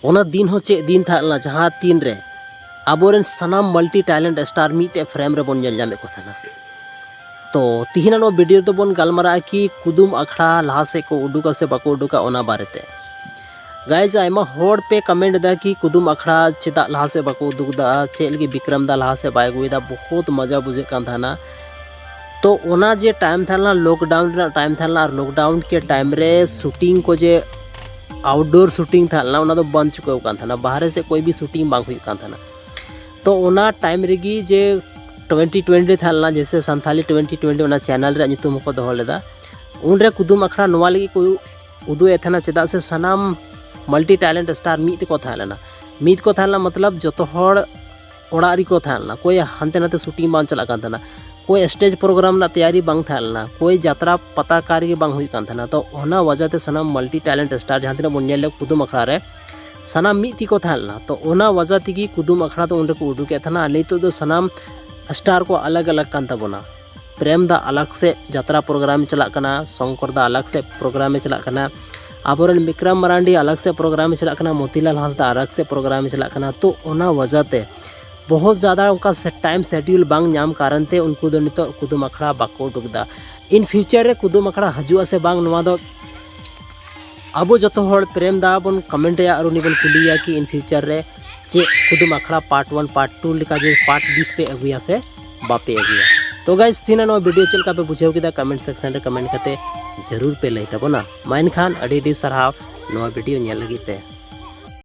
ओना दिन हो चे दिन था जहाँ तीन रे आबोरेन सनाम मल्टी टैलेंट स्टार मीटे फ्रेम रे बन जामे को था। तो तिहिना नो वीडियो तो बन गलमारा कि कुदुम अखड़ा लहा से को उडुका से बाको उडुका ओना बारेते। गाइज आयमा होड़ पे कमेंट दा कि कुदुम अखड़ा चेदा लहा से बाको उडुकदा चे लगी विक्रम दा लहा से बाय गुदा बहुत मजा बुझे कान थाना। तो ओना जे टाइम था लॉकडाउन रे टाइम था और लॉकडाउन के टाइम रे शूटिंग को जे आउटडोर शूटिंग था ओना तो बंद चुका कान थाना, बाहर से कोई भी शूटिंग बांग हुई कान थाना। तो ओना टाइम रेगी जे 2020 था जैसे संथाली 2020 ओना चैनल रे नितुम को दोहो लेदा उन रे कुदुम अखड़ा नोवा लगी को उदु एथना चेदा से सनाम मल्टी टैलेंट स्टार मीत को था लेना। मीत को था मतलब जतो होड़ ओड़ा री को था लेना, कोई हंते नाते शूटिंग बांग चला कान थाना, कोई स्टेज प्रोग्राम ना तैयारी बांग था लेना, कोई यात्रा पता कार्य बांग हुई कान थाना। तो ओना वजह ते सनाम मल्टी टैलेंट स्टार जहां तिना बन ले कुदुम अखड़ा रे सनाम मीत को था लेना। तो ओना वजह तेगी कुदुम अखड़ा तो उन को उडुके था ना। नितो दो सनाम स्टार को अलग अलग कान ताबोना। प्रेम दा अलग से यात्रा प्रोग्राम चला कना, शंकर दा अलग से प्रोग्राम में चला कना, आबोरन विक्रम मरांडी अलग से प्रोग्राम में चला कना, मोतीलाल हांसदा अलग से प्रोग्राम में चला कना। तो ओना वजह ते बहुत ज़्यादा उनका टाइम शेड्यूल बांग नाम कारण ते उनको दो नितो कुदुम अखड़ा बाको उडुकदा। इन फ्यूचर रे कुदुम अखड़ा हजुआ से बांग नवा दो अब जो होड़ प्रेम दा बन कमेंट या और बन कुलिया कि इन फ्यूचर रे चे कुदुम अखड़ा पार्ट 1 पार्ट 2 लिखा जो पार्ट 20 पे अगुया से बापे अगुया। तो गाइस तीना नो वीडियो चलका पे बुझेव किदा कमेंट सेक्शन रे कमेंट करते जरूर पे लई तबोना। माइन खान अडी डी सरहाव नो वीडियो नेल लगी ते।